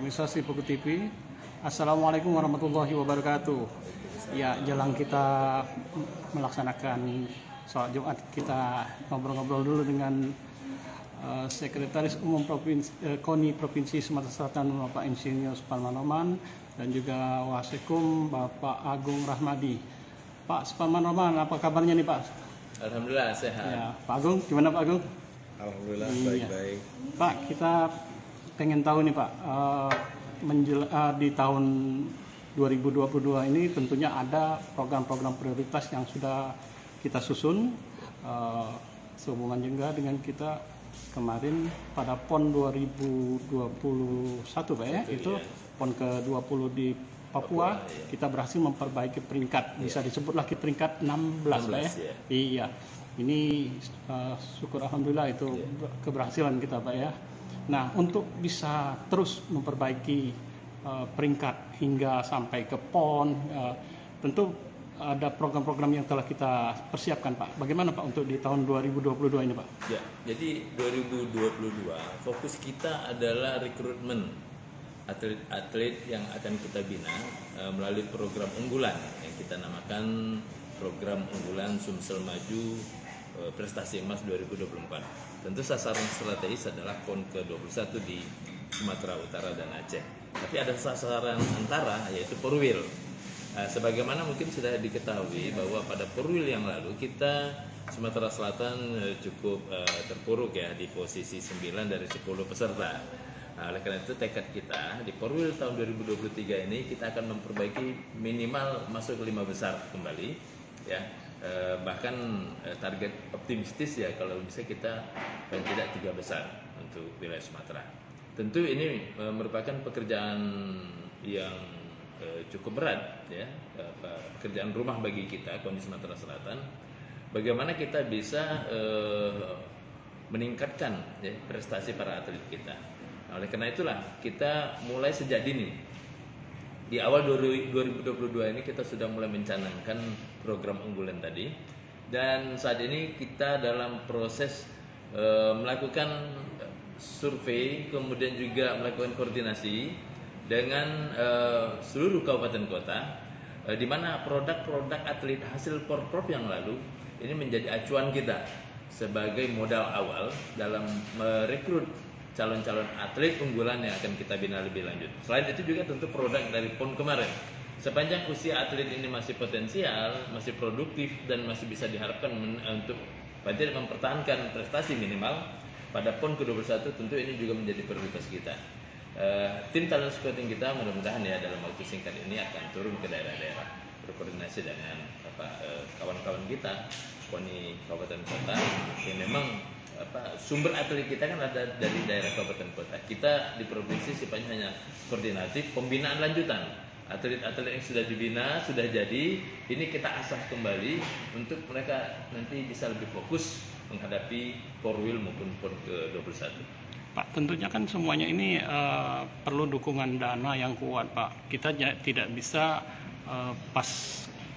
Pemirsa Sipoku TV, Assalamualaikum warahmatullahi wabarakatuh. Ya, jelang kita melaksanakan sholat Jumat, kita ngobrol-ngobrol dulu dengan Sekretaris Umum KONI Provinsi Sumatera Selatan Bapak Insinyur Suparman Roman dan juga Wasekum Bapak Agung Rahmadi. Pak Suparman Roman, apa kabarnya nih Pak? Alhamdulillah sehat. Ya, Pak Agung, gimana Pak Agung? Alhamdulillah baik-baik. Pak, kita pengen tahu nih Pak, di tahun 2022 ini tentunya ada program-program prioritas yang sudah kita susun, sehubungan juga dengan kita kemarin pada PON 2021 Pak ya, itu PON ke-20 di Papua, kita berhasil memperbaiki peringkat, bisa disebut lagi peringkat 16 Pak ya. Iya, ini syukur alhamdulillah itu keberhasilan kita Pak ya. Nah, untuk bisa terus memperbaiki peringkat hingga sampai ke PON, tentu ada program-program yang telah kita persiapkan Pak. Bagaimana Pak untuk di tahun 2022 ini Pak? Ya, jadi 2022 fokus kita adalah rekrutmen atlet-atlet yang akan kita bina melalui program unggulan yang kita namakan program unggulan Sumsel Maju Prestasi Emas 2024. Tentu sasaran strategis adalah PON ke-21 di Sumatera Utara dan Aceh. Tapi ada sasaran antara yaitu Perwil. Sebagaimana mungkin sudah diketahui bahwa pada Perwil yang lalu kita Sumatera Selatan cukup terpuruk ya di posisi 9 dari 10 peserta. Oleh karena itu tekad kita di Perwil tahun 2023 ini kita akan memperbaiki minimal masuk ke 5 besar kembali ya. Bahkan target optimistis ya kalau bisa kita paling tidak 3 besar untuk wilayah Sumatera. Tentu ini merupakan pekerjaan yang cukup berat ya, pekerjaan rumah bagi kita KONI Sumatera Selatan. Bagaimana kita bisa meningkatkan ya, prestasi para atlet kita. Nah, oleh karena itulah kita mulai sejak dini. Di awal 2022 ini kita sudah mulai mencanangkan program unggulan tadi, dan saat ini kita dalam proses melakukan survei, kemudian juga melakukan koordinasi dengan seluruh kabupaten kota, di mana produk-produk atlet hasil porprov yang lalu ini menjadi acuan kita sebagai modal awal dalam merekrut calon-calon atlet unggulan yang akan kita bina lebih lanjut. Selain itu juga tentu produk dari PON kemarin. Sepanjang usia atlet ini masih potensial, masih produktif dan masih bisa diharapkan untuk mempertahankan prestasi minimal pada PON ke-21, tentu ini juga menjadi prioritas kita. Tim talent scouting kita mudah-mudahan ya dalam waktu singkat ini akan turun ke daerah-daerah, berkoordinasi dengan kawan-kawan kita KONI kabupaten kota yang memang sumber atlet kita kan ada dari daerah kabupaten kota. Kita di provinsi sifatnya hanya koordinatif, pembinaan lanjutan. Atlet-atlet yang sudah dibina, sudah jadi, ini kita asah kembali untuk mereka nanti bisa lebih fokus menghadapi Porwil maupun PON ke-21. Pak, tentunya kan semuanya ini perlu dukungan dana yang kuat Pak. Kita tidak bisa pas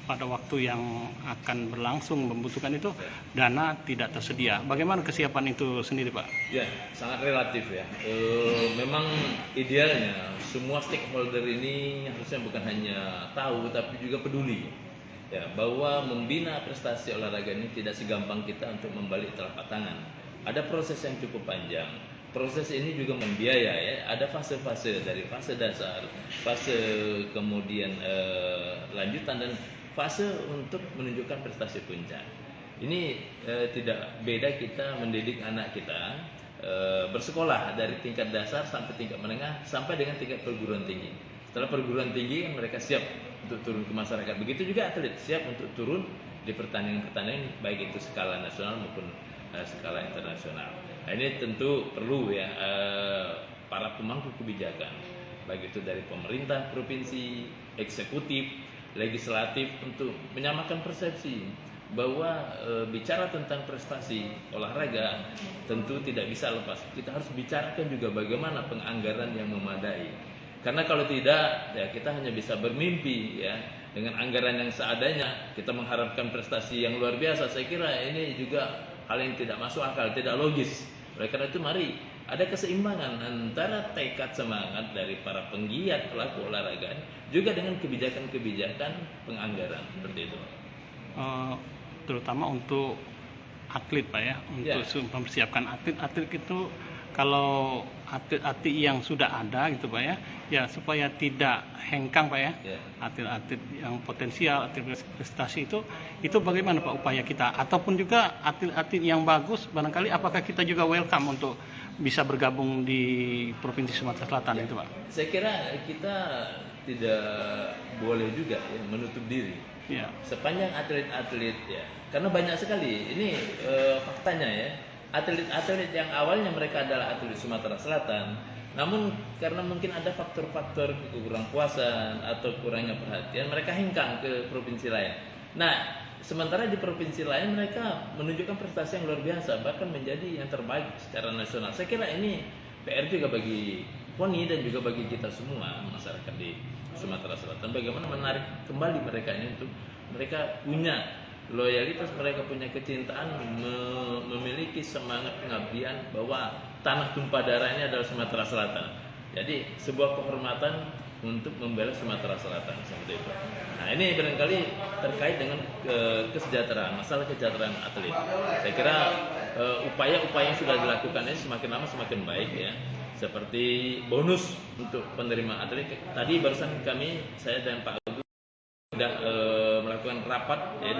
pada waktu yang akan berlangsung membutuhkan itu dana tidak tersedia. Bagaimana kesiapan itu sendiri Pak? Ya, sangat relatif ya. Memang idealnya semua stakeholder ini harusnya bukan hanya tahu tapi juga peduli ya, bahwa membina prestasi olahraga ini tidak segampang kita untuk membalik telapak tangan. Ada proses yang cukup panjang. Proses ini juga membiaya ya. Ada fase-fase, dari fase dasar, fase kemudian lanjutan, dan fase untuk menunjukkan prestasi puncak. Ini tidak beda kita mendidik anak kita bersekolah dari tingkat dasar sampai tingkat menengah sampai dengan tingkat perguruan tinggi. Setelah perguruan tinggi mereka siap untuk turun ke masyarakat. Begitu juga atlet siap untuk turun di pertandingan-pertandingan baik itu skala nasional maupun skala internasional. Nah, ini tentu perlu ya para pemangku kebijakan baik itu dari pemerintah provinsi, eksekutif, legislatif untuk menyamakan persepsi bahwa bicara tentang prestasi olahraga tentu tidak bisa lepas. Kita harus bicarakan juga bagaimana penganggaran yang memadai. Karena kalau tidak ya kita hanya bisa bermimpi ya dengan anggaran yang seadanya, kita mengharapkan prestasi yang luar biasa. Saya kira ini juga hal yang tidak masuk akal, tidak logis. Oleh karena itu mari ada keseimbangan antara tekad semangat dari para penggiat pelaku olahraga juga dengan kebijakan-kebijakan penganggaran seperti itu. Terutama untuk atlet Pak ya, untuk mempersiapkan atlet itu, kalau atlet-atlet yang sudah ada gitu Pak ya supaya tidak hengkang Pak ya, atlet-atlet yang potensial, atlet prestasi itu bagaimana Pak upaya kita, ataupun juga atlet-atlet yang bagus barangkali apakah kita juga welcome untuk bisa bergabung di Provinsi Sumatera Selatan itu Pak? Saya kira kita tidak boleh juga menutup diri. Sepanjang atlet-atlet karena banyak sekali ini faktanya ya, atlet-atlet yang awalnya mereka adalah atlet Sumatera Selatan, namun karena mungkin ada faktor-faktor kurang puasan atau kurangnya perhatian, mereka hengkang ke provinsi lain. Nah, sementara di provinsi lain mereka menunjukkan prestasi yang luar biasa, bahkan menjadi yang terbaik secara nasional. Saya kira ini PR juga bagi PONI dan juga bagi kita semua masyarakat di Sumatera Selatan, bagaimana menarik kembali mereka ini untuk mereka punya loyalitas, mereka punya kecintaan, memiliki semangat pengabdian bahwa tanah tumpah darah ini adalah Sumatera Selatan. Jadi sebuah kehormatan untuk membela Sumatera Selatan seperti itu. Nah, ini barangkali terkait dengan kesejahteraan, masalah kesejahteraan atlet. Saya kira upaya-upaya yang sudah dilakukan ini semakin lama semakin baik ya. Seperti bonus untuk penerima atlet. Tadi barusan saya dan Pak Agus sudah melakukan rapat ya,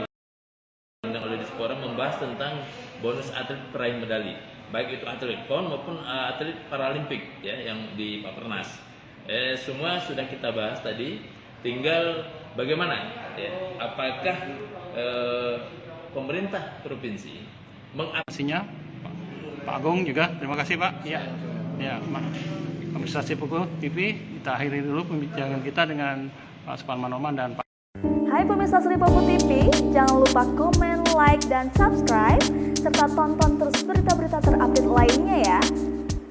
diundang oleh Dispora membahas tentang bonus atlet peraih medali, baik itu atlet PON maupun atlet Paralimpik ya yang di Papernas. Semua sudah kita bahas tadi. Tinggal bagaimana ya, apakah pemerintah provinsi mengaksinya. Pak Agung juga terima kasih Pak. Ya, pemirsa Sipoku TV, kita akhiri dulu pembicaraan kita dengan Pak Suparman Oman dan Pak. Hai pemirsa Sipoku TV, jangan lupa komen, like, dan subscribe, serta tonton terus berita-berita terupdate lainnya ya.